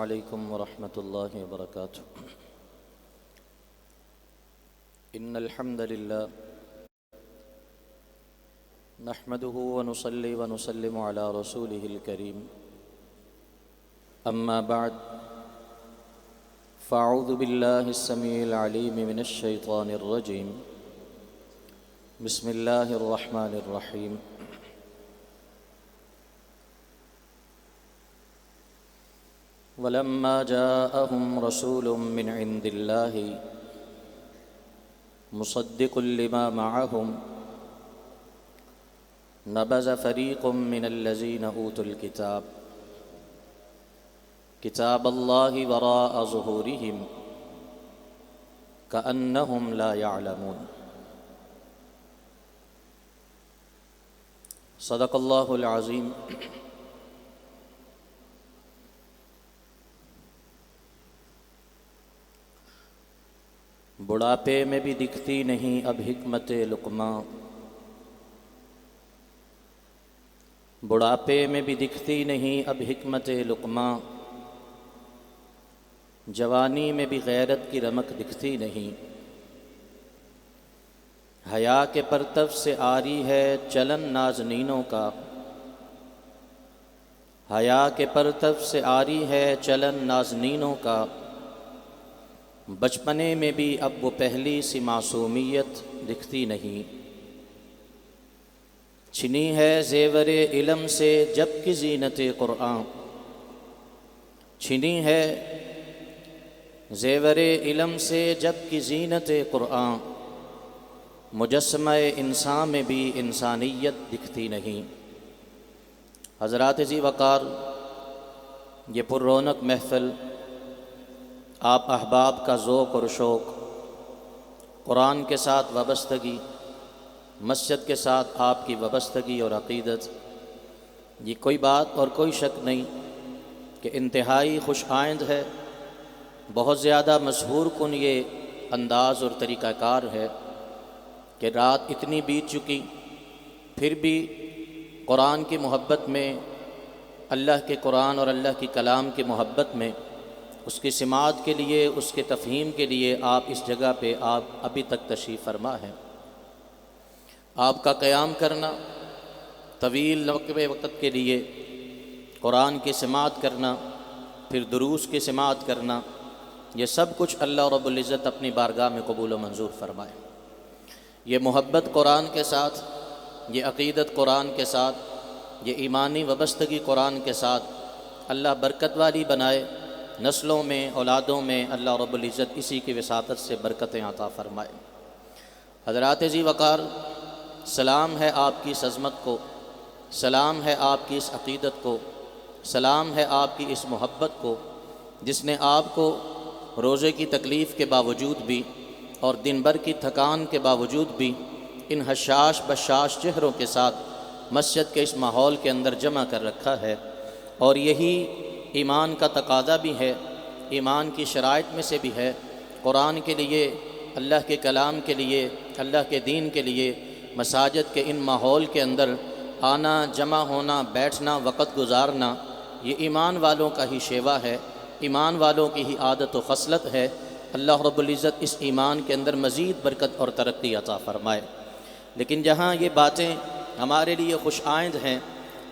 عليكم ورحمة الله وبركاته. إن الحمد لله نحمده ونصلي ونسلم على رسوله الكريم. أما بعد فأعوذ بالله السميع العليم من الشيطان الرجيم. بسم الله الرحمن الرحيم. ولما جاءهم رسول من عند الله مصدق لما معهم نبذ فريق من الذين أوتوا الكتاب كتاب الله وراء ظهورهم كأنهم لا يعلمون. صدق الله العظيم. بڑھاپے میں بھی دکھتی نہیں اب حکمت لقماں، بڑھاپے میں بھی دکھتی نہیں اب حکمت لقماں، جوانی میں بھی غیرت کی رمق دکھتی نہیں. حیا کے پرتو سے آری ہے چلن نازنینوں کا، حیا کے پرتو سے آری ہے چلن نازنینوں کا، بچپنے میں بھی اب وہ پہلی سی معصومیت دکھتی نہیں. چھنی ہے زیور علم سے جب کی زینت قرآن، چھنی ہے زیور علم سے جب کی زینت قرآن، مجسمہ انسان میں بھی انسانیت دکھتی نہیں. حضرات ذی وقار، یہ پر رونق محفل آپ احباب کا ذوق اور شوق، قرآن کے ساتھ وابستگی، مسجد کے ساتھ آپ کی وابستگی اور عقیدت، یہ کوئی بات اور کوئی شک نہیں کہ انتہائی خوش آئند ہے. بہت زیادہ مسحور کن یہ انداز اور طریقہ کار ہے کہ رات اتنی بیت چکی پھر بھی قرآن کی محبت میں، اللہ کے قرآن اور اللہ کی کلام کی محبت میں، اس کی سماعت کے لیے، اس کے تفہیم کے لیے آپ اس جگہ پہ آپ ابھی تک تشریف فرما ہیں. آپ کا قیام کرنا، طویل وقت کے لیے قرآن کی سماعت کرنا، پھر دروس کی سماعت کرنا، یہ سب کچھ اللہ رب العزت اپنی بارگاہ میں قبول و منظور فرمائے. یہ محبت قرآن کے ساتھ، یہ عقیدت قرآن کے ساتھ، یہ ایمانی وابستگی قرآن کے ساتھ اللہ برکت والی بنائے. نسلوں میں، اولادوں میں اللہ رب العزت اسی کی وساطت سے برکتیں عطا فرمائے. حضرات ذی وقار، سلام ہے آپ کی اس عظمت کو، سلام ہے آپ کی اس عقیدت کو، سلام ہے آپ کی اس محبت کو جس نے آپ کو روزے کی تکلیف کے باوجود بھی اور دن بھر کی تھکان کے باوجود بھی ان حشاش بشاش چہروں کے ساتھ مسجد کے اس ماحول کے اندر جمع کر رکھا ہے. اور یہی ایمان کا تقاضا بھی ہے، ایمان کی شرائط میں سے بھی ہے. قرآن کے لیے، اللہ کے کلام کے لیے، اللہ کے دین کے لیے مساجد کے ان ماحول کے اندر آنا، جمع ہونا، بیٹھنا، وقت گزارنا، یہ ایمان والوں کا ہی شیوا ہے، ایمان والوں کی ہی عادت و خصلت ہے. اللہ رب العزت اس ایمان کے اندر مزید برکت اور ترقی عطا فرمائے. لیکن جہاں یہ باتیں ہمارے لیے خوش آئند ہیں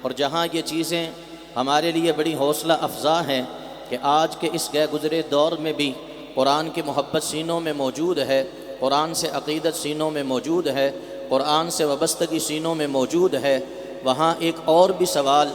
اور جہاں یہ چیزیں ہمارے لیے بڑی حوصلہ افزا ہیں کہ آج کے اس گئے گزرے دور میں بھی قرآن کی محبت سینوں میں موجود ہے، قرآن سے عقیدت سینوں میں موجود ہے، قرآن سے وابستگی سینوں میں موجود ہے، وہاں ایک اور بھی سوال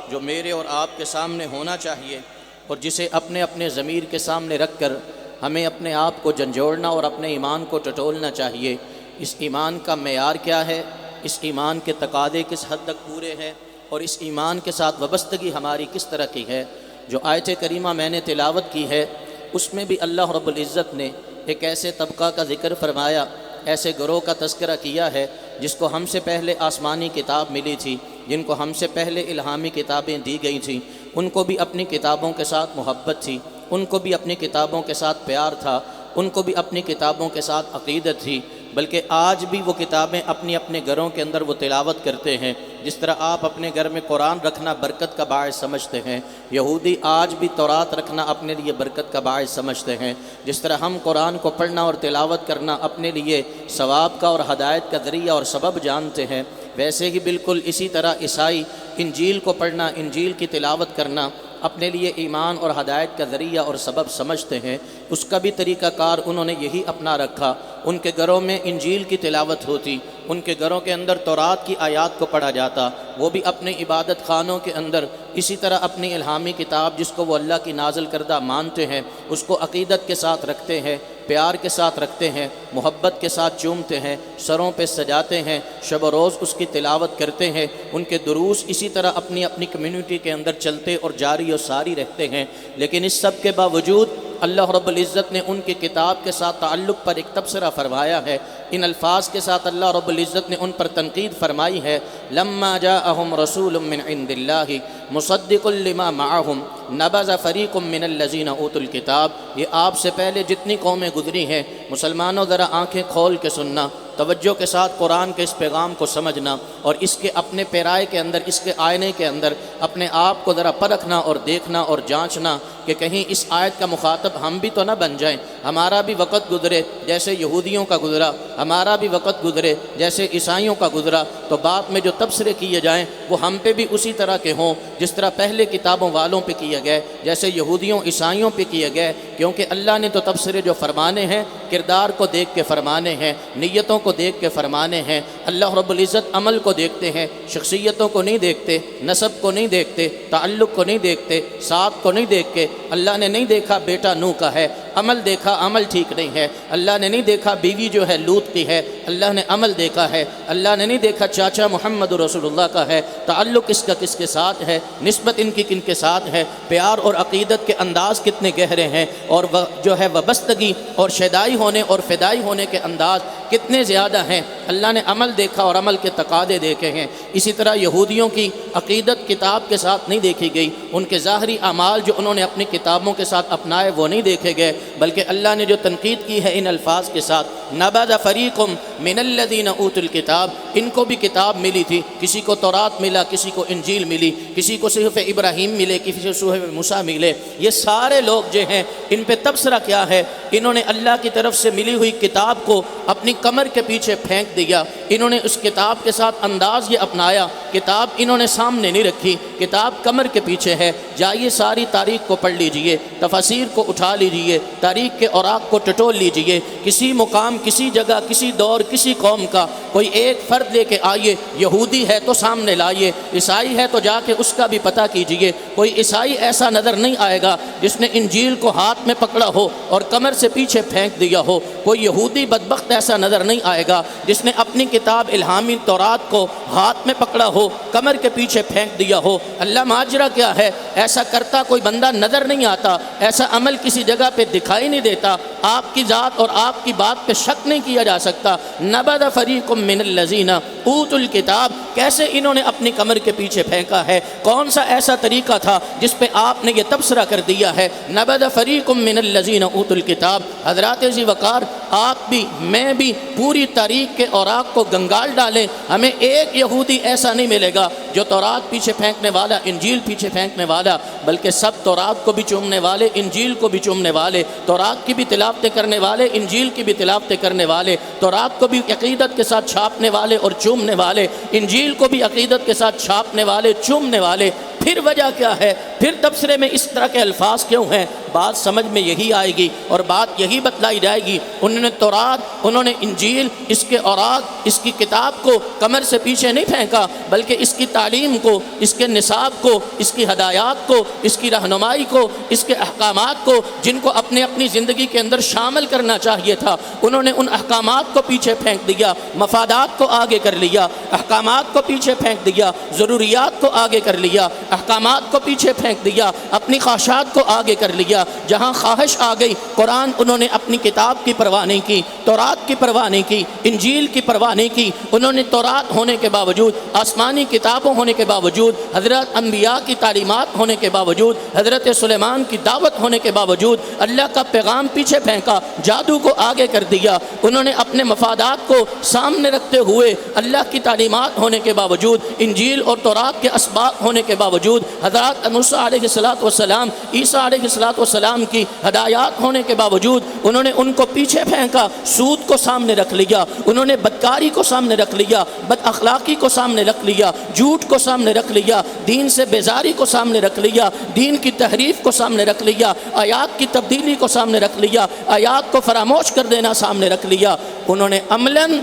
جو میرے اور آپ کے سامنے ہونا چاہیے اور جسے اپنے اپنے ضمیر کے سامنے رکھ کر ہمیں اپنے آپ کو جھنجھوڑنا اور اپنے ایمان کو ٹٹولنا چاہیے. اس ایمان کا معیار کیا ہے؟ اس ایمان کے تقاضے کس حد تک پورے ہیں اور اس ایمان کے ساتھ وابستگی ہماری کس طرح کی ہے؟ جو آیت کریمہ میں نے تلاوت کی ہے اس میں بھی اللہ رب العزت نے ایک ایسے طبقہ کا ذکر فرمایا، ایسے گروہ کا تذکرہ کیا ہے جس کو ہم سے پہلے آسمانی کتاب ملی تھی، جن کو ہم سے پہلے الہامی کتابیں دی گئی تھیں. ان کو بھی اپنی کتابوں کے ساتھ محبت تھی، ان کو بھی اپنی کتابوں کے ساتھ پیار تھا، ان کو بھی اپنی کتابوں کے ساتھ عقیدت تھی. بلکہ آج بھی وہ کتابیں اپنی اپنے گھروں کے اندر وہ تلاوت کرتے ہیں، جس طرح آپ اپنے گھر میں قرآن رکھنا برکت کا باعث سمجھتے ہیں، یہودی آج بھی تورات رکھنا اپنے لیے برکت کا باعث سمجھتے ہیں۔ جس طرح ہم قرآن کو پڑھنا اور تلاوت کرنا اپنے لیے ثواب کا اور ہدایت کا ذریعہ اور سبب جانتے ہیں، ویسے ہی بالکل اسی طرح عیسائی انجیل کو پڑھنا، انجیل کی تلاوت کرنا اپنے لیے ایمان اور ہدایت کا ذریعہ اور سبب سمجھتے ہیں۔ اس کا بھی طریقہ کار انہوں نے یہی اپنا رکھا۔ ان کے گھروں میں انجیل کی تلاوت ہوتی، ان کے گھروں کے اندر تورات کی آیات کو پڑھا جاتا، وہ بھی اپنے عبادت خانوں کے اندر اسی طرح اپنی الہامی کتاب جس کو وہ اللہ کی نازل کردہ مانتے ہیں اس کو عقیدت کے ساتھ رکھتے ہیں، پیار کے ساتھ رکھتے ہیں، محبت کے ساتھ چومتے ہیں، سروں پہ سجاتے ہیں، شب و روز اس کی تلاوت کرتے ہیں۔ ان کے دروس اسی طرح اپنی اپنی کمیونٹی کے اندر چلتے اور جاری و ساری رہتے ہیں۔ لیکن اس سب کے باوجود اللہ رب العزت نے ان کی کتاب کے ساتھ تعلق پر ایک تبصرہ فرمایا ہے۔ ان الفاظ کے ساتھ اللہ رب العزت نے ان پر تنقید فرمائی ہے، لما جاءہم رسول من عند اللہ مصدق لما معہم نبذ فریق من الذین اوتوا الکتاب۔ یہ آپ سے پہلے جتنی قومیں گزری ہیں، مسلمانوں ذرا آنکھیں کھول کے سننا، توجہ کے ساتھ قرآن کے اس پیغام کو سمجھنا اور اس کے اپنے پیرائے کے اندر، اس کے آئینے کے اندر اپنے آپ کو ذرا پرکھنا اور دیکھنا اور جانچنا کہ کہیں اس آیت کا مخاطب ہم بھی تو نہ بن جائیں۔ ہمارا بھی وقت گزرے جیسے یہودیوں کا گزرا، ہمارا بھی وقت گزرے جیسے عیسائیوں کا گزرا، تو بعد میں جو تبصرے کیے جائیں وہ ہم پہ بھی اسی طرح کے ہوں جس طرح پہلے کتابوں والوں پہ کیے گئے، جیسے یہودیوں عیسائیوں پہ کیے گئے۔ کیونکہ اللہ نے تو تبصرے جو فرمانے ہیں کردار کو دیکھ کے فرمانے ہیں، نیتوں کو دیکھ کے فرمانے ہیں۔ اللہ رب العزت عمل کو دیکھتے ہیں، شخصیتوں کو نہیں دیکھتے، نسب کو نہیں دیکھتے، تعلق کو نہیں دیکھتے، ساتھ کو نہیں دیکھ کے۔ اللہ نے نہیں دیکھا بیٹا نوح کا ہے، عمل دیکھا عمل ٹھیک نہیں ہے۔ اللہ نے نہیں دیکھا بیوی جو ہے لوط کی ہے، اللہ نے عمل دیکھا ہے۔ اللہ نے نہیں دیکھا چاچا محمد رسول اللہ کا ہے، تعلق اس کا کس کے ساتھ ہے، نسبت ان کی کن کے ساتھ ہے، پیار اور عقیدت کے انداز کتنے گہرے ہیں، اور جو ہے وابستگی اور شیدائی ہونے اور فدائی ہونے کے انداز کتنے زیادہ ہیں۔ اللہ نے عمل دیکھا اور عمل کے تقاضے دیکھے ہیں۔ اسی طرح یہودیوں کی عقیدت کتاب کے ساتھ نہیں دیکھی گئی، ان کے ظاہری اعمال جو انہوں نے اپنی کتابوں کے ساتھ اپنائے وہ نہیں دیکھے گئے، بلکہ اللہ نے جو تنقید کی ہے ان الفاظ کے ساتھ، نبذ فریق من الذین اوتوا الکتاب، ان کو بھی کتاب ملی تھی، کسی کو تورات ملا، کسی کو انجیل ملی، کسی کو صحف ابراہیم ملے، کسی کو صحف موسیٰ ملے۔ یہ سارے لوگ جو ہیں ان پہ تبصرہ کیا ہے، انہوں نے اللہ کی طرف سے ملی ہوئی کتاب کو اپنی کمر کے پیچھے پھینک دیا۔ انہوں نے اس کتاب کے ساتھ انداز یہ اپنایا، کتاب انہوں نے سامنے نہیں رکھی، کتاب کمر کے پیچھے ہے۔ جائیے ساری تاریخ کو پڑھ لیجئے، تفاسیر کو اٹھا لیجئے، تاریخ کے اوراق کو ٹٹول لیجئے، کسی مقام، کسی جگہ، کسی دور، کسی قوم کا کوئی ایک فرد لے کے آئیے، یہودی ہے تو سامنے لائیے، عیسائی ہے تو جا کے اس کا بھی پتہ کیجئے۔ کوئی عیسائی ایسا نظر نہیں آئے گا جس نے انجیل کو ہاتھ میں پکڑا ہو اور کمر سے پیچھے پھینک دیا ہو۔ کوئی یہودی بدبخت ایسا نظر نہیں آئے گا جس نے اپنی کتاب الہامی تورات کو ہاتھ میں پکڑا ہو، کمر کے پیچھے پھینک دیا ہو۔ اللہ ماجرا کیا ہے؟ ایسا کرتا کوئی بندہ نظر نہیں آتا، ایسا عمل کسی جگہ پہ دکھائی نہیں دیتا، آپ کی ذات اور آپ کی بات پہ شک نہیں کیا جا سکتا۔ نبذ فریق من الذین اوتوا الکتاب، کیسے انہوں نے اپنی کمر کے پیچھے پھینکا ہے؟ کون سا ایسا طریقہ تھا جس پہ آپ نے یہ تبصرہ کر دیا ہے؟ نبذ فریق من الذین اوتوا الکتاب۔ حضرات ذی وقار، آپ بھی میں بھی پوری تاریخ کے اوراق کو گنگال ڈالیں، ہمیں ایک یہودی ایسا نہیں ملے گا جو تورات پیچھے پھینکنے والا، انجیل پیچھے پھینکنے والا، بلکہ سب تورات کو بھی چومنے والے، انجیل کو بھی چومنے والے، تورات کی بھی تلاوتیں کرنے والے، انجیل کی بھی تلاوتیں کرنے والے، تورات کو بھی عقیدت کے ساتھ چھاپنے والے اور چومنے والے، انجیل کو بھی عقیدت کے ساتھ چھاپنے والے، چومنے والے۔ پھر وجہ کیا ہے؟ پھر تبصرے میں اس طرح کے الفاظ کیوں ہیں؟ بات سمجھ میں یہی آئے گی اور بات یہی بتلائی جائے گی۔ انہوں نے تورات، انہوں نے انجیل، اس کے اوراق، اس کی کتاب کو کمر سے پیچھے نہیں پھینکا، بلکہ اس کی تعلیم کو، اس کے نصاب کو، اس کی ہدایات کو، اس کی رہنمائی کو، اس کے احکامات کو، جن کو اپنے اپنی زندگی کے اندر شامل کرنا چاہیے تھا، انہوں نے ان احکامات کو پیچھے پھینک دیا، مفادات کو آگے کر لیا، احکامات کو پیچھے پھینک دیا، ضروریات کو آگے کر لیا۔ احکامات کو پیچھے پھینک دیا، اپنی خواہشات کو آگے کر لیا۔ جہاں خواہش آ گئی قرآن انہوں نے اپنی کتاب کی پرواہ نہیں کی، تورات کی پرواہ نہیں کی، انجیل کی پرواہ نہیں کی۔ انہوں نے تورات ہونے کے باوجود، آسمانی کتابوں ہونے کے باوجود، حضرت انبیاء کی تعلیمات ہونے کے باوجود، حضرت سلیمان کی دعوت ہونے کے باوجود اللہ کا پیغام پیچھے پھینکا، جادو کو آگے کر دیا۔ انہوں نے اپنے مفادات کو سامنے رکھتے ہوئے اللہ کی تعلیمات ہونے کے باوجود، انجیل اور تورات کے اسباق ہونے کے باوجود، حضرات موسیٰ علیہ السلام، عیسیٰ علیہ السلام کی ہدایات ہونے کے باوجود انہوں نے ان کو پیچھے پھینکا، سود کو سامنے رکھ لیا، انہوں نے بدکاری کو سامنے رکھ لیا، بد اخلاقی کو سامنے رکھ لیا، جھوٹ کو سامنے رکھ لیا، دین سے بیزاری کو سامنے رکھ لیا، دین کی تحریف کو سامنے رکھ لیا، آیات کی تبدیلی کو سامنے رکھ لیا، آیات کو فراموش کر دینا سامنے رکھ لیا۔ انہوں نے عملاً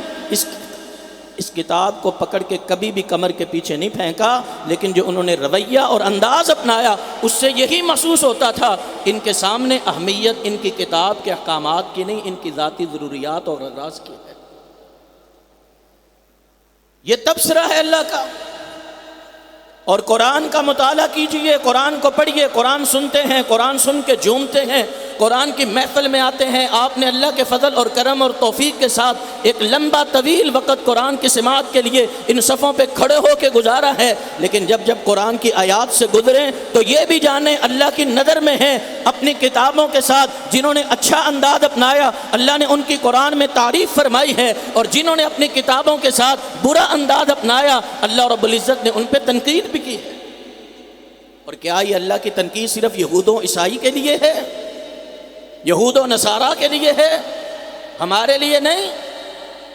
اس کتاب کو پکڑ کے کبھی بھی کمر کے پیچھے نہیں پھینکا، لیکن جو انہوں نے رویہ اور انداز اپنایا اس سے یہی محسوس ہوتا تھا ان کے سامنے اہمیت ان کی کتاب کے احکامات کی نہیں، ان کی ذاتی ضروریات اور اغراض کی ہے۔ یہ تبصرہ ہے اللہ کا۔ اور قرآن کا مطالعہ کیجئے، قرآن کو پڑھیے، قرآن سنتے ہیں، قرآن سن کے جھومتے ہیں، قرآن کی محفل میں آتے ہیں۔ آپ نے اللہ کے فضل اور کرم اور توفیق کے ساتھ ایک لمبا طویل وقت قرآن کی سماعت کے لیے ان صفوں پہ کھڑے ہو کے گزارا ہے، لیکن جب قرآن کی آیات سے گزریں تو یہ بھی جانیں اللہ کی نظر میں ہیں۔ اپنی کتابوں کے ساتھ جنہوں نے اچھا انداز اپنایا اللہ نے ان کی قرآن میں تعریف فرمائی ہے، اور جنہوں نے اپنی کتابوں کے ساتھ برا انداز اپنایا اللہ رب العزت نے ان پہ تنقید بھی کی ہے۔ اور کیا یہ اللہ کی تنقید صرف یہود و عیسائی کے لیے ہے؟ یہود و نصارہ کے لیے ہے، ہمارے لیے نہیں؟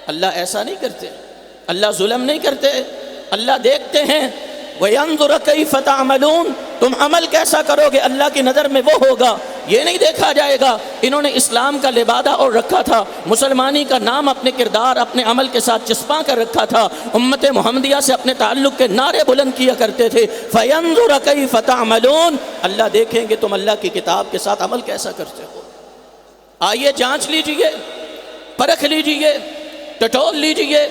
اللہ ایسا نہیں کرتے، اللہ ظلم نہیں کرتے، اللہ دیکھتے ہیں۔ وَيَنظُرَ كَيْفَ تَعْمَلُونَ، تم عمل کیسا کرو گے اللہ کی نظر میں وہ ہوگا، یہ نہیں دیکھا جائے گا۔ انہوں نے اسلام کا لبادہ اور رکھا تھا، مسلمانی کا نام اپنے کردار اپنے عمل کے ساتھ چسپاں کر رکھا تھا، امت محمدیہ سے اپنے تعلق کے نعرے بلند کیا کرتے تھے۔ فَيَنظُرَ كَيْفَ تَعْمَلُونَ، اللہ دیکھیں گے تم اللہ کی کتاب کے ساتھ عمل کیسا کرتے ہو۔ آئیے جانچ لیجئے، پرکھ لیجئے، ٹٹول لیجئے،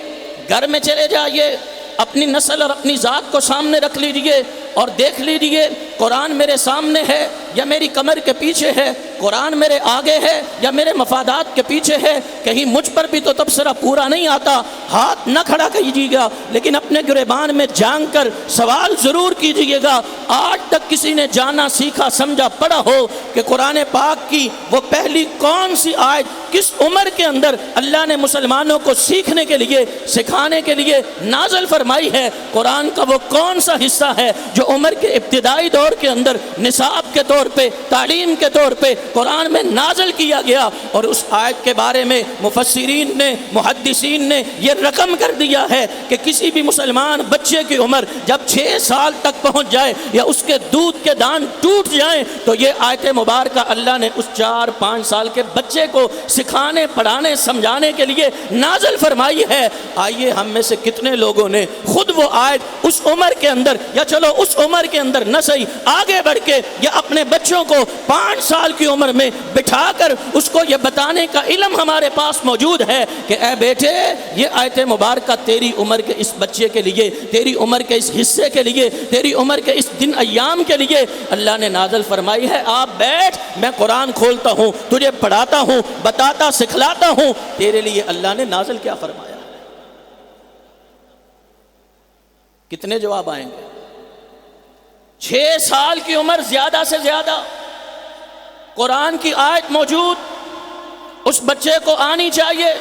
گھر میں چلے جائیے، اپنی نسل اور اپنی ذات کو سامنے رکھ لیجئے اور دیکھ لیجئے قرآن میرے سامنے ہے یا میری کمر کے پیچھے ہے، قرآن میرے آگے ہے یا میرے مفادات کے پیچھے ہے۔ کہیں مجھ پر بھی تو تبصرہ پورا نہیں آتا، ہاتھ نہ کھڑا کیجیے گا، لیکن اپنے گریبان میں جھانک کر سوال ضرور کیجیے گا۔ آج تک کسی نے جانا سیکھا سمجھا پڑھا ہو کہ قرآن پاک کی وہ پہلی کون سی آیت کس عمر کے اندر اللہ نے مسلمانوں کو سیکھنے کے لیے سکھانے کے لیے نازل فرمائی ہے؟ قرآن کا وہ کون سا حصہ ہے جو عمر کے ابتدائی دور کے اندر نصاب کے طور پہ، تعلیم کے طور پہ قرآن میں نازل کیا گیا؟ اور اس آیت کے بارے میں مفسرین نے، محدثین نے یہ رقم کر دیا ہے کہ کسی بھی مسلمان بچے کی عمر جب 6 سال تک پہنچ جائے یا اس کے دودھ کے دان ٹوٹ جائیں تو یہ آیت مبارکہ اللہ نے اس 4-5 سال کے بچے کو سکھانے، پڑھانے، سمجھانے کے لیے نازل فرمائی ہے۔ آئیے ہم میں سے کتنے لوگوں نے خود وہ آیت اس عمر کے اندر، یا چلو اس عمر کے اندر نہ صحیح آگے بڑھ کے، یا اپنے بچوں کو 5 سال کی عمر میں بٹھا کر اس کو یہ بتانے کا علم ہمارے پاس موجود ہے کہ اے بیٹے یہ آیت مبارکہ تیری عمر کے اس بچے کے لیے، تیری عمر کے اس حصے کے لیے، تیری عمر کے اس دن ایام کے لیے اللہ نے نازل فرمائی ہے۔ آپ بیٹھ، میں قرآن کھولتا ہوں، تجھے پڑھاتا ہوں، بتاتا، سکھلاتا ہوں، تیرے لیے اللہ نے نازل کیا فرمایا۔ کتنے جواب آئیں گے؟ 6 سال کی عمر زیادہ سے زیادہ قرآن کی آیت موجود اس بچے کو آنی چاہیے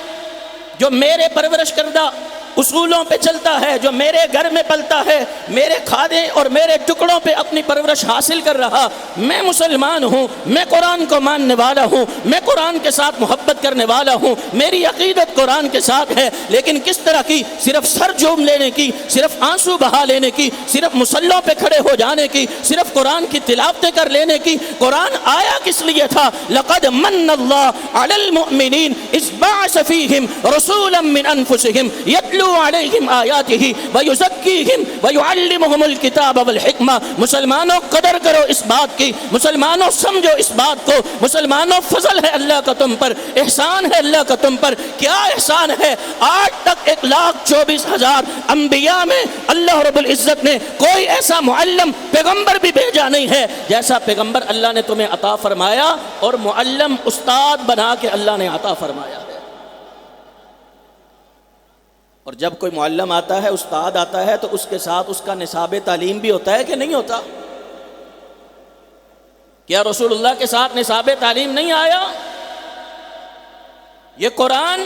جو میرے پرورش کردہ اصولوں پہ چلتا ہے، جو میرے گھر میں پلتا ہے، میرے کھانے اور میرے ٹکڑوں پہ اپنی پرورش حاصل کر رہا۔ میں مسلمان ہوں، میں قرآن کو ماننے والا ہوں، میں قرآن کے ساتھ محبت کرنے والا ہوں، میری عقیدت قرآن کے ساتھ ہے، لیکن کس طرح کی؟ صرف سر جھوم لینے کی، صرف آنسو بہا لینے کی، صرف مصلوں پہ کھڑے ہو جانے کی، صرف قرآن کی تلاوتیں کر لینے کی۔ قرآن آیا کس لیے تھا؟ لقد من اللہ علی المؤمنین اذ بعث فیہم رسولا من انفسہم یتلو یتلو علیہم آیاتہ ویزکیہم ویعلمہم الکتاب والحکمہ۔ مسلمانوں قدر کرو اس بات کی، مسلمانوں سمجھو اس بات کو، مسلمانوں فضل ہے اللہ کا تم پر، احسان ہے اللہ کا تم پر۔ کیا احسان ہے؟ آج تک 1,24,000 انبیاء میں اللہ رب العزت نے کوئی ایسا معلم پیغمبر بھی بھیجا نہیں ہے جیسا پیغمبر اللہ نے تمہیں عطا فرمایا، اور معلم استاد بنا کے اللہ نے عطا فرمایا ہے۔ اور جب کوئی معلم آتا ہے، استاد آتا ہے، تو اس کے ساتھ اس کا نصاب تعلیم بھی ہوتا ہے کہ نہیں ہوتا؟ کیا رسول اللہ کے ساتھ نصاب تعلیم نہیں آیا؟ یہ قرآن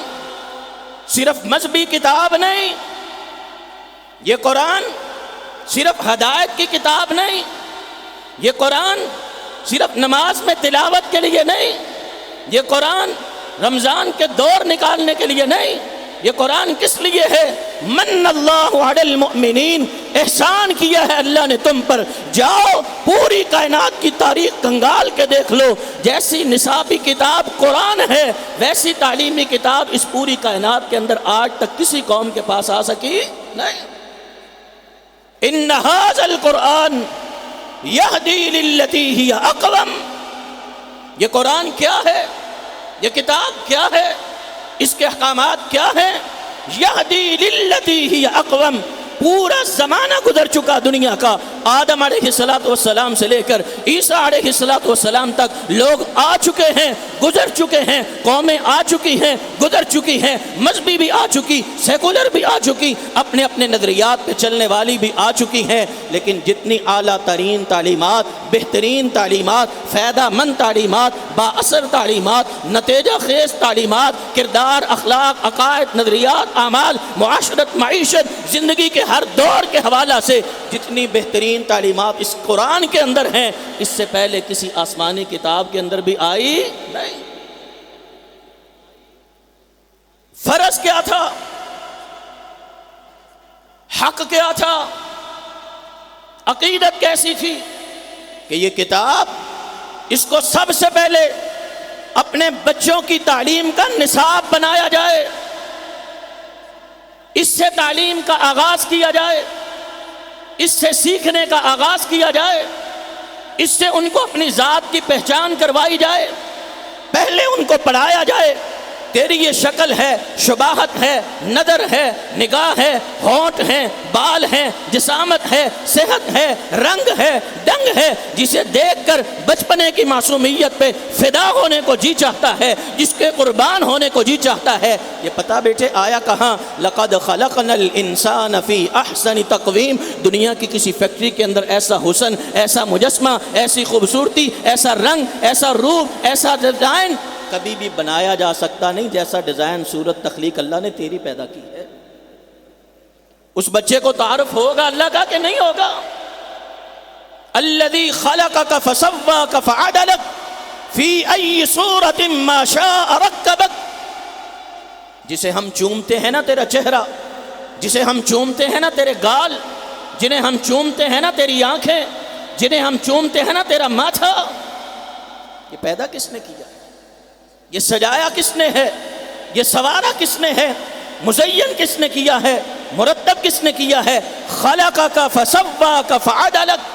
صرف مذہبی کتاب نہیں، یہ قرآن صرف ہدایت کی کتاب نہیں، یہ قرآن صرف نماز میں تلاوت کے لیے نہیں، یہ قرآن رمضان کے دور نکالنے کے لیے نہیں، یہ قرآن کس لیے ہے؟ من اللہ علی المؤمنین، احسان کیا ہے اللہ نے تم پر۔ جاؤ پوری کائنات کی تاریخ کنگال کے دیکھ لو، جیسی نصابی کتاب قرآن ہے ویسی تعلیمی کتاب اس پوری کائنات کے اندر آج تک کسی قوم کے پاس آ سکی نہیں۔ ان ھذا القرآن یہدی للتی ہی اقوم، یہ قرآن کیا ہے؟ یہ کتاب کیا ہے؟ اس کے احکامات کیا ہیں؟ یہدی للتی ہی اقوم۔ پورا زمانہ گزر چکا دنیا کا، آدم علیہ السلام سے لے کر عیسیٰ علیہ السلام تک لوگ آ چکے ہیں، گزر چکے ہیں، قومیں آ چکی ہیں، گزر چکی ہیں، مذہبی بھی آ چکی، سیکولر بھی آ چکی، اپنے اپنے نظریات پہ چلنے والی بھی آ چکی ہیں، لیکن جتنی اعلیٰ ترین تعلیمات، بہترین تعلیمات، فائدہ مند تعلیمات، با اثر تعلیمات، نتیجہ خیز تعلیمات، کردار، اخلاق، عقائد، نظریات، اعمال، معاشرت، معیشت، زندگی کے ہر دور کے حوالہ سے جتنی بہترین تعلیمات اس قرآن کے اندر ہیں، اس سے پہلے کسی آسمانی کتاب کے اندر بھی آئی نہیں۔ فرض کیا تھا؟ حق کیا تھا؟ عقیدت کیسی تھی؟ کہ یہ کتاب، اس کو سب سے پہلے اپنے بچوں کی تعلیم کا نصاب بنایا جائے، اس سے تعلیم کا آغاز کیا جائے، اس سے سیکھنے کا آغاز کیا جائے، اس سے ان کو اپنی ذات کی پہچان کروائی جائے، پہلے ان کو پڑھایا جائے۔ تیری یہ شکل ہے، شباہت ہے، نظر ہے، نگاہ ہے، ہونٹ ہیں، بال ہیں، جسامت ہے، صحت ہے، رنگ ہے، ڈنگ ہے، جسے دیکھ کر بچپنے کی معصومیت پہ فدا ہونے کو جی چاہتا ہے، جس کے قربان ہونے کو جی چاہتا ہے۔ یہ پتہ بیٹے آیا کہاں؟ لقد خلقنا الانسان فی احسن تقویم۔ دنیا کی کسی فیکٹری کے اندر ایسا حسن، ایسا مجسمہ، ایسی خوبصورتی، ایسا رنگ، ایسا روپ، ایسا ڈیزائن کبھی بھی بنایا جا سکتا نہیں جیسا ڈیزائن، صورت، تخلیق اللہ نے تیری پیدا کی ہے۔ اس بچے کو تعارف ہوگا اللہ کا کہ نہیں ہوگا؟ الذی خلقک فسواک فعدلک فی ای صورت ما شاء رکبک۔ جسے ہم چومتے ہیں نا تیرا چہرہ، جسے ہم چومتے ہیں نا تیرے گال، جنہیں ہم چومتے ہیں نا تیری آنکھیں، جنہیں ہم چومتے ہیں نا تیرا ماتھا، یہ پیدا کس نے کیا؟ یہ سجایا کس نے ہے؟ یہ سوارا کس نے ہے؟ مزین کس نے کیا ہے؟ مرتب کس نے کیا ہے؟ خلقک فسواک فعدلک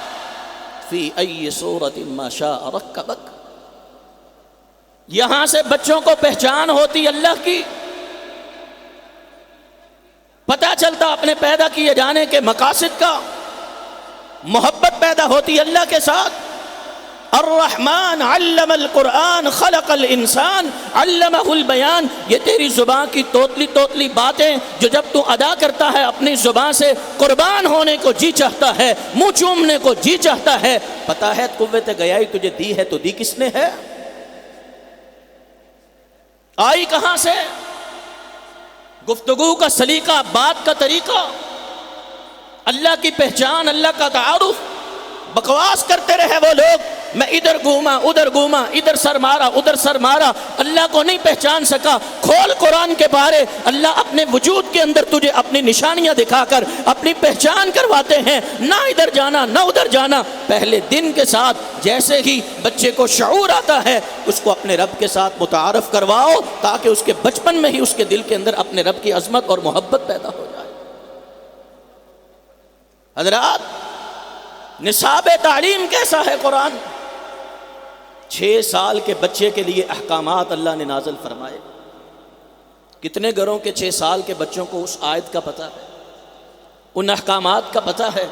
فی ای صورت ما شاء رکبک۔ یہاں سے بچوں کو پہچان ہوتی اللہ کی، پتہ چلتا اپنے پیدا کیے جانے کے مقاصد کا، محبت پیدا ہوتی اللہ کے ساتھ۔ الرحمن علم القرآن خلق الانسان علمہ البیان۔ یہ تیری زبان کی توتلی توتلی باتیں جو جب تو ادا کرتا ہے اپنی زبان سے، قربان ہونے کو جی چاہتا ہے، منہ چومنے کو جی چاہتا ہے، پتہ ہے قوت گیائی تجھے دی ہے تو دی کس نے ہے؟ آئی کہاں سے؟ گفتگو کا سلیقہ، بات کا طریقہ، اللہ کی پہچان، اللہ کا تعارف۔ بکواس کرتے رہے وہ لوگ میں ادھر گھوما ادھر سر مارا ادھر سر مارا، اللہ کو نہیں پہچان سکا۔ کھول قرآن کے بارے، اللہ اپنے وجود کے اندر تجھے اپنی نشانیاں دکھا کر اپنی پہچان کرواتے ہیں، نہ ادھر جانا نہ ادھر جانا۔ پہلے دن کے ساتھ جیسے ہی بچے کو شعور آتا ہے، اس کو اپنے رب کے ساتھ متعارف کرواؤ، تاکہ اس کے بچپن میں ہی اس کے دل کے اندر اپنے رب کی عظمت اور محبت پیدا ہو جائے۔ حضرات، نصاب تعلیم کیسا ہے قرآن؟ 6 سال کے بچے کے لیے احکامات اللہ نے نازل فرمائے۔ کتنے گھروں کے 6 سال کے بچوں کو اس آیت کا پتہ ہے، ان احکامات کا پتہ ہے؟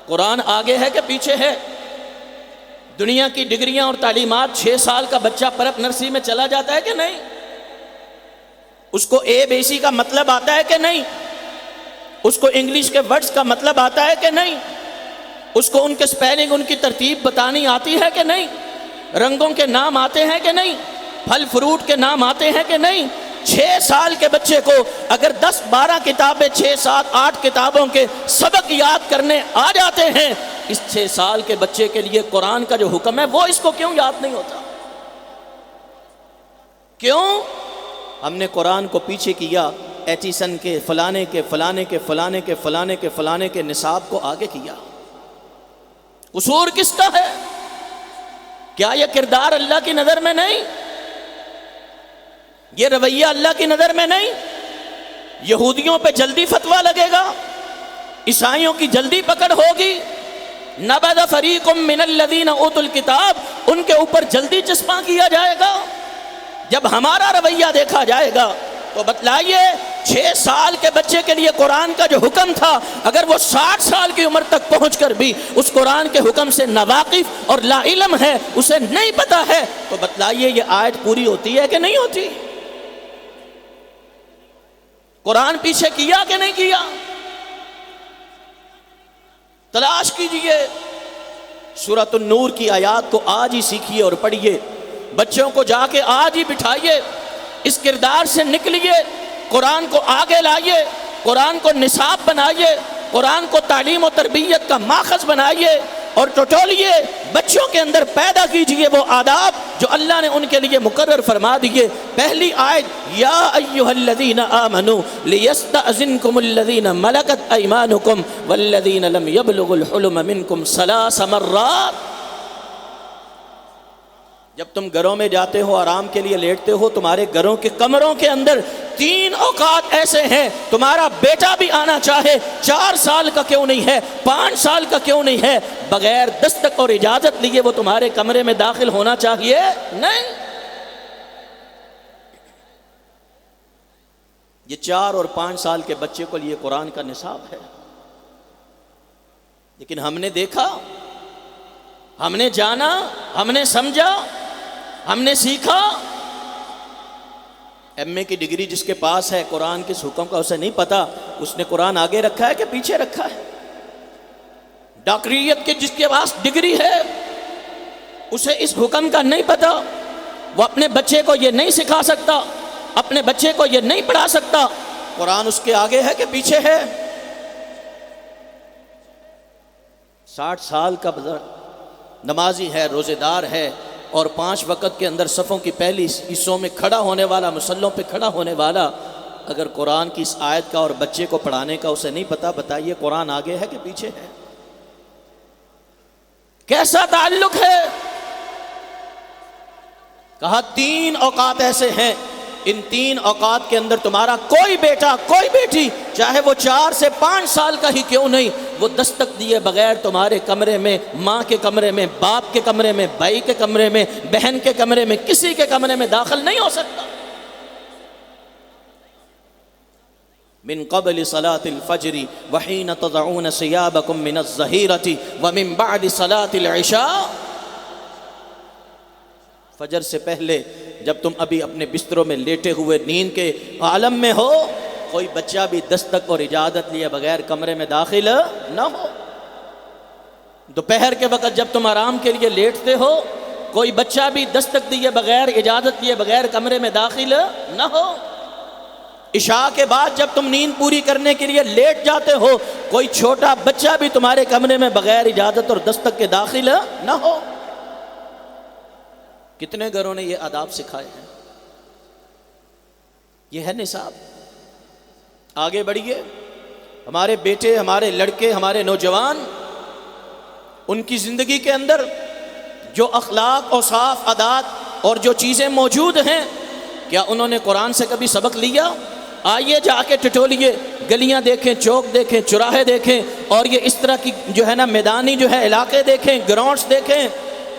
قرآن آگے ہے کہ پیچھے ہے؟ دنیا کی ڈگریاں اور تعلیمات 6 سال کا بچہ پرپ نرسری میں چلا جاتا ہے کہ نہیں؟ اس کو ABC کا مطلب آتا ہے کہ نہیں؟ اس کو انگلش کے ورڈز کا مطلب آتا ہے کہ نہیں؟ اس کو ان کے سپیلنگ، ان کی ترتیب بتانی آتی ہے کہ نہیں؟ رنگوں کے نام آتے ہیں کہ نہیں؟ پھل فروٹ کے نام آتے ہیں کہ نہیں؟ 6 سال کے بچے کو اگر 10-12 کتابیں 6, 7, 8 کتابوں کے سبق یاد کرنے آ جاتے ہیں، اس 6 سال کے بچے کے لیے قرآن کا جو حکم ہے وہ اس کو کیوں یاد نہیں ہوتا؟ کیوں؟ ہم نے قرآن کو پیچھے کیا، ایچیسن کے فلانے کے فلانے کے فلانے کے فلانے کے فلانے کے نصاب کو آگے کیا۔ قصور کس کا ہے؟ کیا یہ کردار اللہ کی نظر میں نہیں؟ یہ رویہ اللہ کی نظر میں نہیں؟ یہودیوں پہ جلدی فتویٰ لگے گا، عیسائیوں کی جلدی پکڑ ہوگی، نبذ فریق من الذین اوتوا الکتاب، ان کے اوپر جلدی چسپاں کیا جائے گا۔ جب ہمارا رویہ دیکھا جائے گا تو بتلائیے 6 سال کے بچے کے لیے قرآن کا جو حکم تھا، اگر وہ 60 سال کی عمر تک پہنچ کر بھی اس قرآن کے حکم سے ناواقف اور لا علم ہے، اسے نہیں پتا ہے، تو بتلائیے یہ آیت پوری ہوتی ہے کہ نہیں ہوتی؟ قرآن پیچھے کیا کہ نہیں کیا؟ تلاش کیجئے، سورۃ النور کی آیات کو آج ہی سیکھیے اور پڑھیے، بچوں کو جا کے آج ہی بٹھائیے، اس کردار سے نکلیے، قرآن کو آگے لائیے، قرآن کو نصاب بنائیے، قرآن کو تعلیم و تربیت کا ماخذ بنائیے، اور ٹٹولیے، بچوں کے اندر پیدا کیجئے وہ آداب جو اللہ نے ان کے لیے مقرر فرما دیے۔ پہلی آیت، یا ایھا الذین آمنوا لیستأذنکم الذین ملکت ایمانکم والذین لم یبلغوا الحلم منکم 3 مرات۔ جب تم گھروں میں جاتے ہو، آرام کے لیے لیٹتے ہو، تمہارے گھروں کے کمروں کے اندر 3 اوقات ایسے ہیں، تمہارا بیٹا بھی آنا چاہے، 4 سال کا کیوں نہیں ہے، 5 سال کا کیوں نہیں ہے، بغیر دستک اور اجازت لیے وہ تمہارے کمرے میں داخل ہونا چاہیے نہیں۔ یہ 4 اور 5 سال کے بچے کو لیے قرآن کا نصاب ہے، لیکن ہم نے دیکھا، ہم نے جانا، ہم نے سمجھا، ہم نے سیکھا۔ ایم اے کی ڈگری جس کے پاس ہے، قرآن کس حکم کا اسے نہیں پتا، اس نے قرآن آگے رکھا ہے کہ پیچھے رکھا ہے؟ ڈاکٹریت کے جس کے پاس ڈگری ہے، اسے اس حکم کا نہیں پتا، وہ اپنے بچے کو یہ نہیں سکھا سکتا، اپنے بچے کو یہ نہیں پڑھا سکتا۔ قرآن اس کے آگے ہے کہ پیچھے ہے؟ 60 سال کا نمازی ہے، روزے دار ہے، اور 5 وقت کے اندر صفوں کی پہلی حصوں میں کھڑا ہونے والا، مصلوں پہ کھڑا ہونے والا، اگر قرآن کی اس آیت کا اور بچے کو پڑھانے کا اسے نہیں پتا، بتائیے قرآن آگے ہے کہ پیچھے ہے؟ کیسا تعلق ہے؟ کہا 3 اوقات ایسے ہیں، ان 3 اوقات کے اندر تمہارا کوئی بیٹا، کوئی بیٹی، چاہے وہ 4 سے 5 سال کا ہی کیوں نہیں، وہ دستک دیے بغیر تمہارے کمرے میں، ماں کے کمرے میں، باپ کے کمرے میں، بھائی کے کمرے میں، بہن کے کمرے میں، کسی کے کمرے میں داخل نہیں ہو سکتا۔ من قبل صلاة الفجر وحین تضعون ثیابکم من الظہیرۃ ومن بعد صلاة العشاء۔ فجر سے پہلے جب تم ابھی اپنے بستروں میں لیٹے ہوئے نیند کے عالم میں ہو، کوئی بچہ بھی دستک اور اجازت لیے بغیر کمرے میں داخل نہ ہو۔ دوپہر کے وقت جب تم آرام کے لیے لیٹتے ہو، کوئی بچہ بھی دستک دیے بغیر، اجازت لیے بغیر کمرے میں داخل نہ ہو۔ عشاء کے بعد جب تم نیند پوری کرنے کے لیے لیٹ جاتے ہو، کوئی چھوٹا بچہ بھی تمہارے کمرے میں بغیر اجازت اور دستک کے داخل نہ ہو۔ کتنے گھروں نے یہ آداب سکھائے ہیں؟ یہ ہے نصاب۔ آگے بڑھیے، ہمارے بیٹے، ہمارے لڑکے، ہمارے نوجوان، ان کی زندگی کے اندر جو اخلاق اور صاف عادات اور جو چیزیں موجود ہیں، کیا انہوں نے قرآن سے کبھی سبق لیا؟ آئیے جا کے ٹٹولیے، گلیاں دیکھیں، چوک دیکھیں، چوراہے دیکھیں، اور یہ اس طرح کی جو ہے نا میدانی جو ہے علاقے دیکھیں، گراؤنڈز دیکھیں۔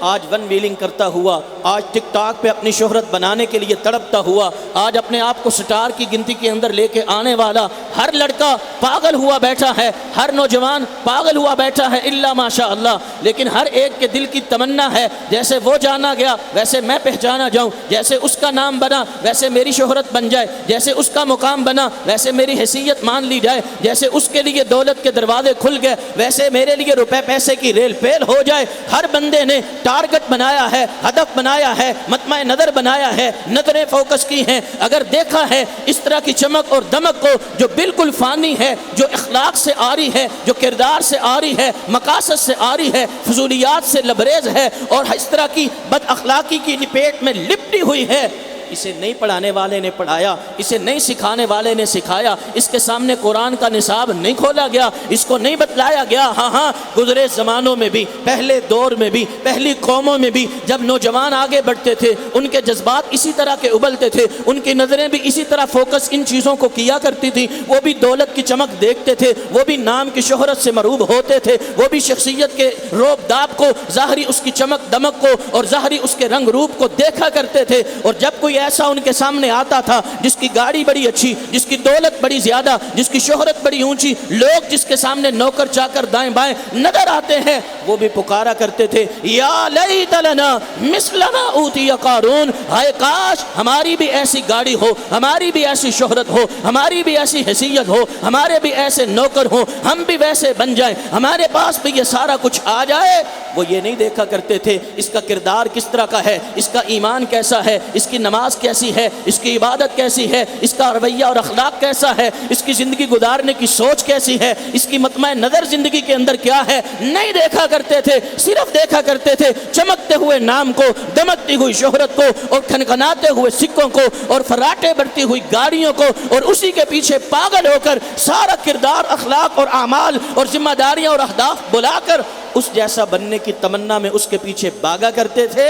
آج ون ویلنگ کرتا ہوا، آج ٹک ٹاک پہ اپنی شہرت بنانے کے لیے تڑپتا ہوا، آج اپنے آپ کو سٹار کی گنتی کے اندر لے کے آنے والا ہر لڑکا پاگل ہوا بیٹھا ہے، ہر نوجوان پاگل ہوا بیٹھا ہے الا ماشاء اللہ۔ لیکن ہر ایک کے دل کی تمنا ہے جیسے وہ جانا گیا ویسے میں پہچانا جاؤں، جیسے اس کا نام بنا ویسے میری شہرت بن جائے، جیسے اس کا مقام بنا ویسے میری حیثیت مان لی جائے، جیسے اس کے لیے دولت کے دروازے کھل گئے ویسے میرے لیے روپے پیسے کی ریل پیل ہو جائے۔ ہر بندے نے ٹارگٹ بنایا ہے، ہدف بنایا ہے، مطمع نظر بنایا ہے، نظریں فوکس کی ہیں۔ اگر دیکھا ہے اس طرح کی چمک اور دمک کو جو بالکل فانی ہے، جو اخلاق سے آ رہی ہے، جو کردار سے آ رہی ہے، مقاصد سے آ رہی ہے، فضولیات سے لبریز ہے، اور اس طرح کی بد اخلاقی کی لپیٹ میں لپٹی ہوئی ہے، اسے نہیں پڑھانے والے نے پڑھایا، اسے نہیں سکھانے والے نے سکھایا، اس کے سامنے قرآن کا نصاب نہیں کھولا گیا، اس کو نہیں بتلایا گیا۔ ہاں گزرے زمانوں میں بھی، پہلے دور میں بھی، پہلی قوموں میں بھی جب نوجوان آگے بڑھتے تھے، ان کے جذبات اسی طرح کے ابلتے تھے، ان کی نظریں بھی اسی طرح فوکس ان چیزوں کو کیا کرتی تھی، وہ بھی دولت کی چمک دیکھتے تھے، وہ بھی نام کی شہرت سے مروب ہوتے تھے، وہ بھی شخصیت کے روب داب کو، ظاہری اس کی چمک دمک کو اور ظاہری اس کے رنگ روپ کو دیکھا کرتے تھے۔ اور جب کوئی ایسا ان کے سامنے آتا تھا جس کی گاڑی بڑی اچھی، جس کی دولت بڑی زیادہ، جس کی شہرت بڑی اونچی، لوگ جس کے سامنے نوکر چاکر دائیں بائیں نظر آتے ہیں، وہ بھی پکارا کرتے تھے یا لیت لنا مثل ما اوتی قارون، ہائے کاش ہماری بھی ایسی گاڑی ہو، ہماری بھی ایسی شہرت ہو، ہماری بھی ایسی حیثیت ہو، ہمارے بھی ایسے نوکر ہوں، ہم بھی ویسے بن جائیں، ہمارے پاس بھی یہ سارا کچھ آ جائے۔ وہ یہ نہیں دیکھا کرتے تھے اس کا کردار کس طرح کا ہے، اس کا ایمان کیسا ہے، اس کی نماز کیسی ہے، اس کی عبادت کیسی ہے، اس کا رویہ اور اخلاق کیسا ہے، اس کی زندگی گزارنے کی سوچ کیسی ہے، اس کی مطمع نظر زندگی کے اندر کیا ہے، نہیں دیکھا کرتے تھے۔ صرف دیکھا کرتے تھے چمکتے ہوئے نام کو، دمکتی ہوئی شہرت کو، اور کھنکھناتے ہوئے سکوں کو، اور فراٹے بڑھتی ہوئی گاڑیوں کو، اور اسی کے پیچھے پاگل ہو کر سارا کردار، اخلاق اور اعمال اور ذمہ داریاں اور اہداف بلا کر اس جیسا بننے کی تمنا میں اس کے پیچھے بھاگا کرتے تھے۔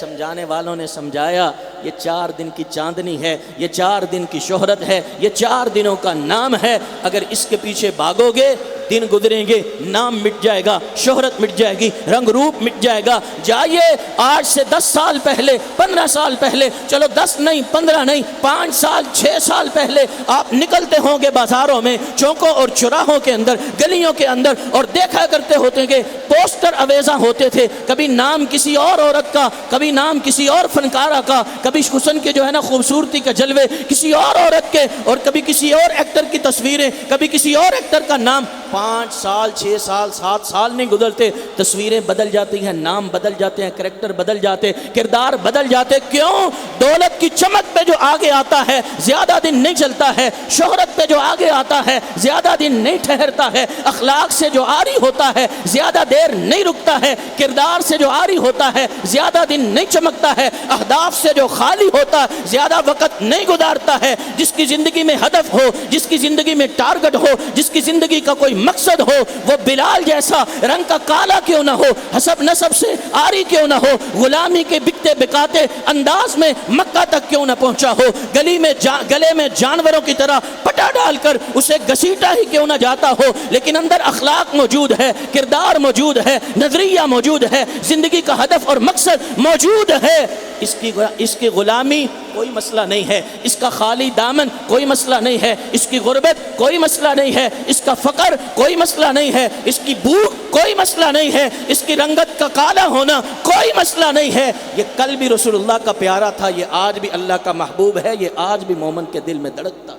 سمجھانے والوں نے سمجھایا یہ 4 دن کی چاندنی ہے، یہ 4 دن کی شہرت ہے، یہ 4 دنوں کا نام ہے، اگر اس کے پیچھے بھاگو گے دن گزریں گے، نام مٹ جائے گا، شہرت مٹ جائے گی، رنگ روپ مٹ جائے گا۔ جائیے آج سے 10 سال پہلے، 15 سال پہلے، چلو 10 نہیں، 15 نہیں، 5 سال 6 سال پہلے آپ نکلتے ہوں گے بازاروں میں، چوکوں اور چوراہوں کے اندر، گلیوں کے اندر، اور دیکھا کرتے ہوتے گے پوسٹر اویزاں ہوتے تھے، کبھی نام کسی اور عورت کا، کبھی نام کسی اور فنکارہ کا، کبھی حسن کے جو ہے نا خوبصورتی کے جلوے کسی اور عورت کے، اور کبھی کسی اور ایکٹر کی تصویریں، کبھی کسی اور ایکٹر کا نام۔ 5 سال 6 سال 7 سال نہیں گزرتے، تصویریں بدل جاتی ہیں، نام بدل جاتے ہیں، کریکٹر بدل جاتے، کردار بدل جاتے۔ کیوں؟ دولت کی چمک پہ جو آگے آتا ہے زیادہ دن نہیں چلتا ہے، شہرت پہ جو آگے آتا ہے زیادہ دن نہیں ٹھہرتا ہے، اخلاق سے جو عاری ہوتا ہے زیادہ دیر نہیں رکتا ہے، کردار سے جو عاری ہوتا ہے زیادہ دن نہیں چمکتا ہے، اہداف سے جو خالی ہوتا ہے زیادہ وقت نہیں گزارتا ہے۔ جس کی زندگی میں ہدف ہو، جس کی زندگی میں ٹارگٹ ہو، جس کی زندگی کا کوئی مقصد ہو، وہ بلال جیسا رنگ کا کالا کیوں نہ ہو، حسب نسب سے آری کیوں نہ ہو، غلامی کے بکتے بکاتے انداز میں مکہ تک کیوں نہ پہنچا ہو، گلے میں جانوروں کی طرح پٹا ڈال کر اسے گھسیٹا ہی کیوں نہ جاتا ہو، لیکن اندر اخلاق موجود ہے، کردار موجود ہے، نظریہ موجود ہے، زندگی کا ہدف اور مقصد موجود ہے۔ اس کی غلامی کوئی مسئلہ نہیں ہے، اس کا خالی دامن کوئی مسئلہ نہیں ہے، اس کی غربت کوئی مسئلہ نہیں ہے، اس کا فقر کوئی مسئلہ نہیں ہے، اس کی بھوک کوئی مسئلہ نہیں ہے، اس کی رنگت کا کالا ہونا کوئی مسئلہ نہیں ہے۔ یہ کل بھی رسول اللہ کا پیارا تھا، یہ آج بھی اللہ کا محبوب ہے، یہ آج بھی مومن کے دل میں دھڑکتا۔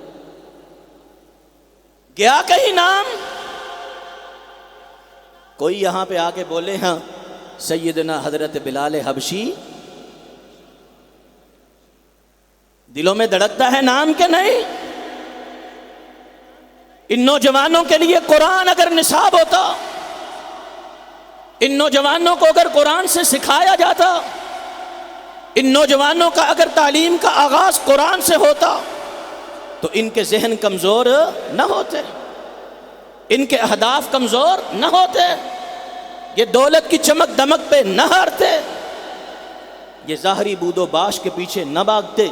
گیا کہیں نام؟ کوئی یہاں پہ آ کے بولے ہاں سیدنا حضرت بلال حبشی، دلوں میں دھڑکتا ہے نام کے نہیں؟ ان نوجوانوں کے لیے قرآن اگر نصاب ہوتا، ان نوجوانوں کو اگر قرآن سے سکھایا جاتا، ان نوجوانوں کا اگر تعلیم کا آغاز قرآن سے ہوتا تو ان کے ذہن کمزور نہ ہوتے، ان کے اہداف کمزور نہ ہوتے، یہ دولت کی چمک دمک پہ نہ ہارتے، یہ ظاہری بود و باش کے پیچھے نہ بھاگتے،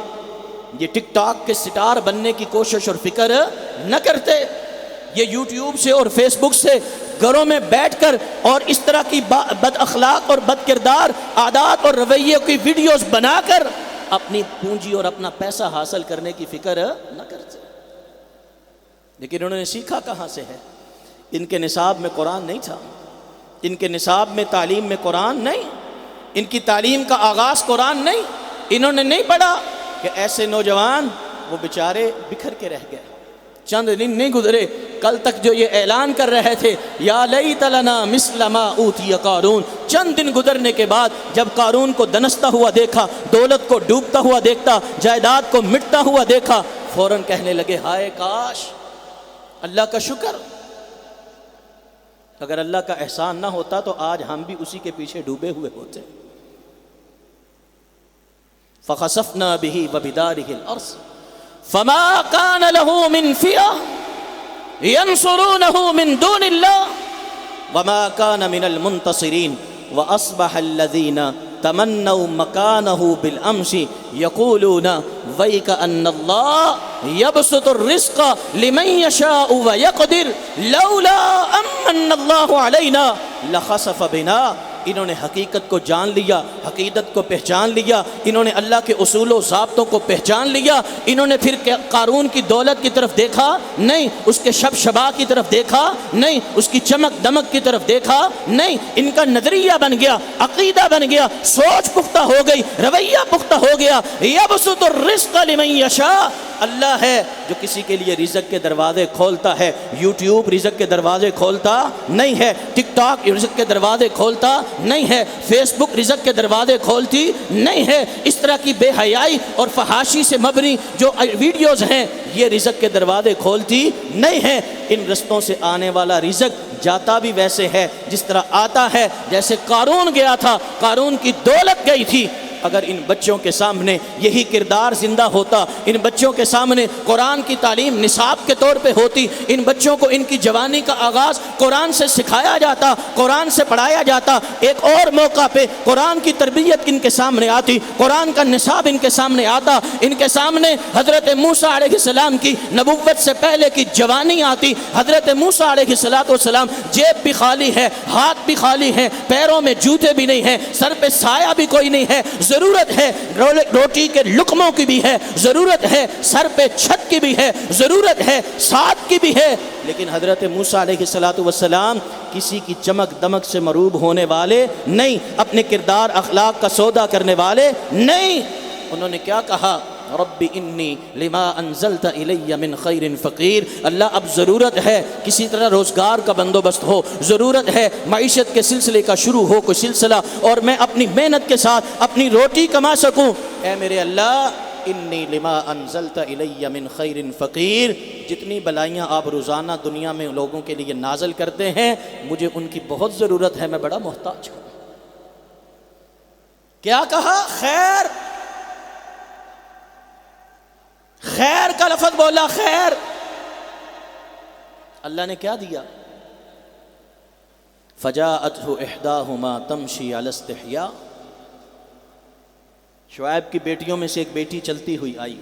یہ ٹک ٹاک کے سٹار بننے کی کوشش اور فکر نہ کرتے، یہ یوٹیوب سے اور فیس بک سے گھروں میں بیٹھ کر اور اس طرح کی بد اخلاق اور بد کردار عادات اور رویے کی ویڈیوز بنا کر اپنی پونجی اور اپنا پیسہ حاصل کرنے کی فکر نہ کرتے۔ لیکن انہوں نے سیکھا کہاں سے ہے؟ ان کے نصاب میں قرآن نہیں تھا، ان کے نصاب میں تعلیم میں قرآن نہیں، ان کی تعلیم کا آغاز قرآن نہیں۔ انہوں نے نہیں پڑھا کہ ایسے نوجوان وہ بیچارے بکھر کے رہ گئے، چند دن نہیں گزرے، کل تک جو یہ اعلان کر رہے تھے یا لیت لنا مثل ما اوتی قارون، چند دن گزرنے کے بعد جب قارون کو دنستا ہوا دیکھا، دولت کو ڈوبتا ہوا دیکھتا، جائیداد کو مٹتا ہوا دیکھا، فوراً کہنے لگے ہائے کاش، اللہ کا شکر، اگر اللہ کا احسان نہ ہوتا تو آج ہم بھی اسی کے پیچھے ڈوبے ہوئے ہوتے۔ فخسفنا به وبداره الارض فما كان له من فئة ينصرونه من دون الله وما كان من المنتصرين واصبح الذين تمنوا مكانه بالامس يقولون ويك ان الله يبسط الرزق لمن يشاء ويقدر لولا امن الله علينا لخسف بنا۔ انہوں نے حقیقت کو جان لیا، حقیقت کو پہچان لیا، انہوں نے اللہ کے اصول و ضابطوں کو پہچان لیا۔ انہوں نے پھر قارون کی دولت کی طرف دیکھا نہیں، اس کے شب شبا کی طرف دیکھا نہیں، اس کی چمک دمک کی طرف دیکھا نہیں، ان کا نظریہ بن گیا، عقیدہ بن گیا، سوچ پختہ ہو گئی، رویہ پختہ ہو گیا۔ یبسط الرزق لمن یشاء، اللہ ہے جو کسی کے لیے رزق کے دروازے کھولتا ہے۔ یوٹیوب رزق کے دروازے کھولتا نہیں ہے، ٹک ٹاک رزق کے دروازے کھولتا نہیں ہے، فیس بک رزق کے دروازے کھولتی نہیں ہے۔ اس طرح کی بے حیائی اور فحاشی سے مبنی جو ویڈیوز ہیں یہ رزق کے دروازے کھولتی نہیں ہے۔ ان رستوں سے آنے والا رزق جاتا بھی ویسے ہے جس طرح آتا ہے، جیسے قارون گیا تھا، قارون کی دولت گئی تھی۔ اگر ان بچوں کے سامنے یہی کردار زندہ ہوتا، ان بچوں کے سامنے قرآن کی تعلیم نصاب کے طور پہ ہوتی، ان بچوں کو ان کی جوانی کا آغاز قرآن سے سکھایا جاتا، قرآن سے پڑھایا جاتا، ایک اور موقع پہ قرآن کی تربیت ان کے سامنے آتی، قرآن کا نصاب ان کے سامنے آتا، ان کے سامنے حضرت موسیٰ علیہ السلام کی نبوت سے پہلے کی جوانی آتی۔ حضرت موسیٰ علیہ السلام جیب بھی خالی ہے، ہاتھ بھی خالی ہے، پیروں میں جوتے بھی نہیں ہیں، سر پہ سایہ بھی کوئی نہیں ہے، ضرورت ہے روٹی کے لقموں کی بھی ہے، ضرورت ہے سر پہ چھت کی بھی ہے، ضرورت ہے ساتھ کی بھی ہے۔ لیکن حضرت موسیٰ علیہ السلام کسی کی چمک دمک سے مروب ہونے والے نہیں، اپنے کردار اخلاق کا سودا کرنے والے نہیں۔ انہوں نے کیا کہا؟ رب انی لما انزلت الی من خیر فقیر، اللہ اب ضرورت ہے کسی طرح روزگار کا بندوبست ہو، ضرورت ہے معیشت کے سلسلے کا شروع ہو کوئی سلسلہ، اور میں اپنی محنت کے ساتھ اپنی روٹی کما سکوں۔ اے میرے اللہ انی لما انزلت الی من خیر فقیر، جتنی بلائیاں آپ روزانہ دنیا میں لوگوں کے لیے نازل کرتے ہیں مجھے ان کی بہت ضرورت ہے، میں بڑا محتاج ہوں۔ کیا کہا؟ خیر، خیر کا لفظ بولا، خیر۔ اللہ نے کیا دیا؟ فجاءته احداهما تمشي على استحياء، شعیب کی بیٹیوں میں سے ایک بیٹی چلتی ہوئی آئی،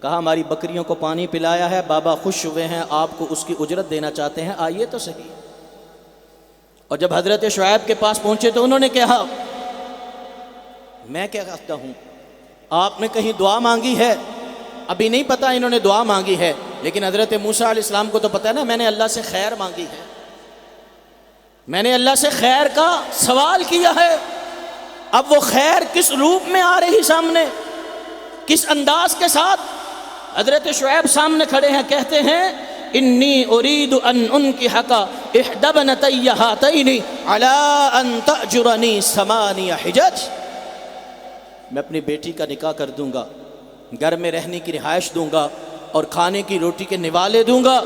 کہا ہماری بکریوں کو پانی پلایا ہے، بابا خوش ہوئے ہیں، آپ کو اس کی اجرت دینا چاہتے ہیں، آئیے تو صحیح۔ اور جب حضرت شعیب کے پاس پہنچے تو انہوں نے کہا میں کیا کہتا ہوں، آپ نے کہیں دعا مانگی ہے؟ ابھی نہیں پتا انہوں نے دعا مانگی ہے، لیکن حضرت موسیٰ علیہ السلام کو تو پتا ہے نا، میں نے اللہ سے خیر مانگی ہے، میں نے اللہ سے خیر کا سوال کیا ہے۔ اب وہ خیر کس روپ میں آ رہی سامنے، کس انداز کے ساتھ؟ حضرت شعیب سامنے کھڑے ہیں، کہتے ہیں انی ارید ان انکحک احدی ابنتی ہاتین علی ان تأجرنی 8 حجج، میں اپنی بیٹی کا نکاح کر دوں گا، گھر میں رہنے کی رہائش دوں گا اور کھانے کی روٹی کے نوالے دوں گا،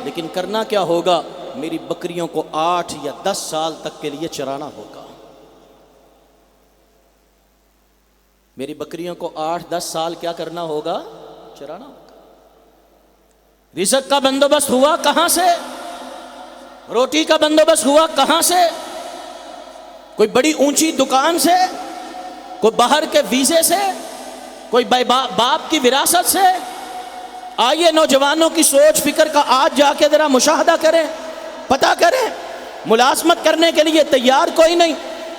لیکن کرنا کیا ہوگا؟ میری بکریوں کو 8 یا 10 سال تک کے لیے چرانا ہوگا، میری بکریوں کو 8-10 سال کیا کرنا ہوگا؟ چرانا ہوگا۔ رزق کا بندوبست ہوا کہاں سے؟ روٹی کا بندوبست ہوا کہاں سے؟ کوئی بڑی اونچی دکان سے؟ کوئی باہر کے ویزے سے؟ کوئی باپ کی وراثت سے؟ آئیے نوجوانوں کی سوچ فکر کا آج جا کے ذرا مشاہدہ کریں، پتہ کریں۔ ملازمت کرنے کے لیے تیار کوئی نہیں،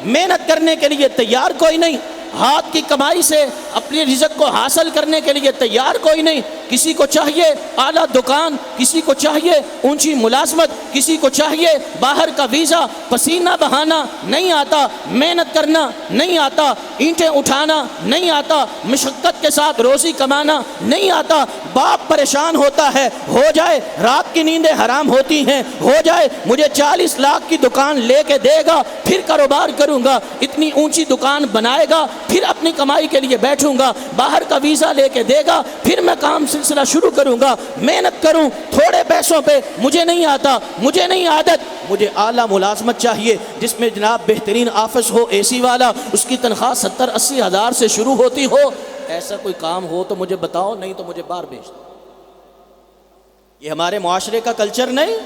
محنت کرنے کے لیے تیار کوئی نہیں، ہاتھ کی کمائی سے اپنی رزق کو حاصل کرنے کے لیے تیار کوئی نہیں۔ کسی کو چاہیے اعلیٰ دکان، کسی کو چاہیے اونچی ملازمت، کسی کو چاہیے باہر کا ویزا۔ پسینہ بہانا نہیں آتا، محنت کرنا نہیں آتا، اینٹیں اٹھانا نہیں آتا، مشقت کے ساتھ روزی کمانا نہیں آتا۔ باپ پریشان ہوتا ہے، ہو جائے رات کی نیندیں حرام ہوتی ہیں، ہو جائے مجھے 40 لاکھ کی دکان لے کے دے گا پھر کاروبار کروں گا، اتنی اونچی دکان بنائے گا پھر اپنی کمائی کے لیے بیٹھوں گا، باہر کا ویزا لے کے دے گا پھر میں کام سلسلہ شروع کروں گا، محنت کروں تھوڑے پیسوں پہ، مجھے نہیں آتا، مجھے نہیں عادت، مجھے اعلیٰ ملازمت چاہیے جس میں جناب بہترین آفس ہو، اے سی والا، اس کی تنخواہ 70-80 ہزار سے شروع ہوتی ہو۔ ایسا کوئی کام ہو تو مجھے بتاؤ، نہیں تو مجھے باہر بھیج دو۔ یہ ہمارے معاشرے کا کلچر نہیں،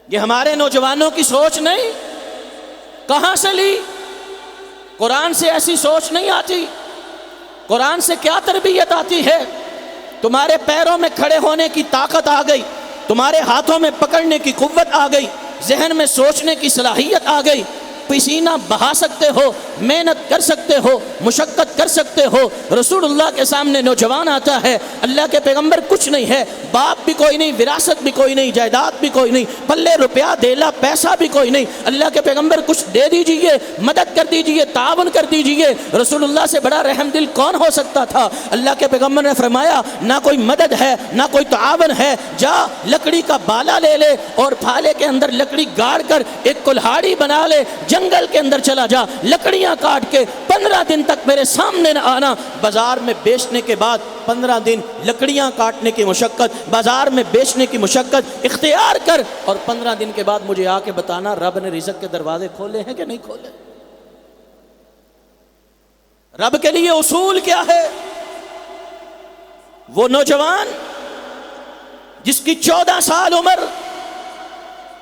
یہ ہمارے نوجوانوں کی سوچ نہیں۔ کہاں سے لی؟ قرآن سے ایسی سوچ نہیں آتی۔ قرآن سے کیا تربیت آتی ہے؟ تمہارے پیروں میں کھڑے ہونے کی طاقت آ گئی، تمہارے ہاتھوں میں پکڑنے کی قوت آ گئی، ذہن میں سوچنے کی صلاحیت آ گئی، پسینہ بہا سکتے ہو، محنت کر سکتے ہو، مشقت کر سکتے ہو۔ رسول اللہ کے سامنے نوجوان آتا ہے، اللہ کے پیغمبر کچھ نہیں ہے، باپ بھی کوئی نہیں، وراثت بھی کوئی نہیں، جائیداد بھی کوئی نہیں، پلے روپیہ دھیلا پیسہ بھی کوئی نہیں۔ اللہ کے پیغمبر کچھ دے دیجئے، مدد کر دیجئے، تعاون کر دیجئے۔ رسول اللہ سے بڑا رحم دل کون ہو سکتا تھا؟ اللہ کے پیغمبر نے فرمایا نہ کوئی مدد ہے نہ کوئی تعاون ہے، جا لکڑی کا بالا لے لے اور پھالے کے اندر لکڑی گاڑ کر ایک کلہاڑی بنا لے، جنگل کے اندر چلا جا، لکڑیاں کاٹ کے 15 دن تک میرے سامنے نہ آنا۔ بازار میں بیچنے کے بعد 15 دن لکڑیاں کاٹنے کی مشقت، بازار میں بیچنے کی مشقت اختیار کر، اور 15 دن کے بعد مجھے آ کے بتانا رب نے رزق کے دروازے کھولے ہیں کہ نہیں کھولے۔ رب کے لیے اصول کیا ہے؟ وہ نوجوان جس کی 14 سال عمر،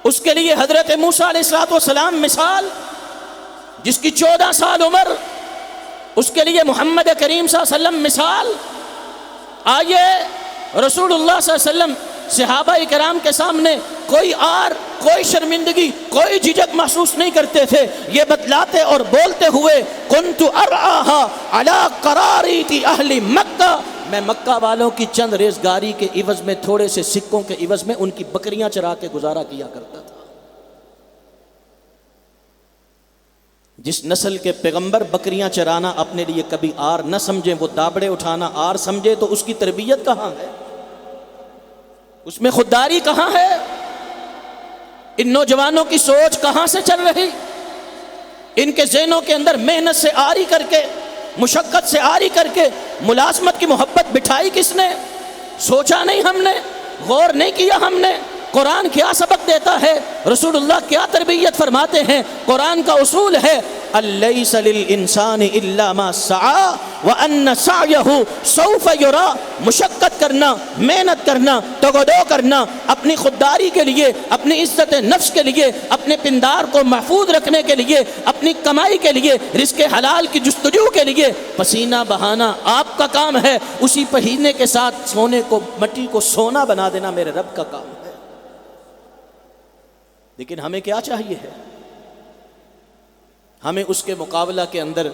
اس کے لیے حضرت موسیٰ علیہ السلام مثال، جس کی 14 سال عمر، اس کے لیے محمد کریم صلی اللہ علیہ وسلم مثال۔ آئیے رسول اللہ صلی اللہ علیہ وسلم صحابہ کرام کے سامنے کوئی آر، کوئی شرمندگی، کوئی جھجک محسوس نہیں کرتے تھے، یہ بتلاتے اور بولتے ہوئے کنت ارعاها علی قراریط اہل مکہ، میں مکہ والوں کی چند ریزگاری کے عوض میں، تھوڑے سے سکوں کے عوض میں ان کی بکریاں چرا کے گزارا کیا کرتا تھا۔ جس نسل کے پیغمبر بکریاں چرانا اپنے لیے کبھی آر نہ سمجھیں، وہ دابڑے اٹھانا آر سمجھے، تو اس کی تربیت کہاں ہے؟ اس میں خودداری کہاں ہے؟ ان نوجوانوں کی سوچ کہاں سے چل رہی؟ ان کے ذہنوں کے اندر محنت سے آری کر کے، مشقت سے آری کر کے ملازمت کی محبت بٹھائی کس نے؟ سوچا نہیں ہم نے، غور نہیں کیا ہم نے۔ قرآن کیا سبق دیتا ہے؟ رسول اللہ کیا تربیت فرماتے ہیں؟ قرآن کا اصول ہے الیس للانسان الا ما سعی وان سعیہ سوف یری، مشقت کرنا، محنت کرنا، تگودو کرنا، اپنی خودداری کے لیے، اپنی عزت نفس کے لیے، اپنے پندار کو محفوظ رکھنے کے لیے، اپنی کمائی کے لیے، رزق حلال کی جستجو کے لیے پسینہ بہانا آپ کا کام ہے۔ اسی پسینے کے ساتھ سونے کو، مٹی کو سونا بنا دینا میرے رب کا کام ہے۔ لیکن ہمیں کیا چاہیے ہے؟ ہمیں اس کے مقابلہ کے اندر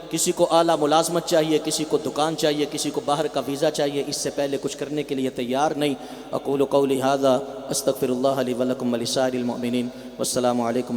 کسی کو اعلیٰ ملازمت چاہیے، کسی کو دکان چاہیے، کسی کو باہر کا ویزا چاہیے، اس سے پہلے کچھ کرنے کے لیے تیار نہیں۔ اقول قولی ھذا استغفر اللہ لی ولکم ولسائر المؤمنین، والسلام علیکم۔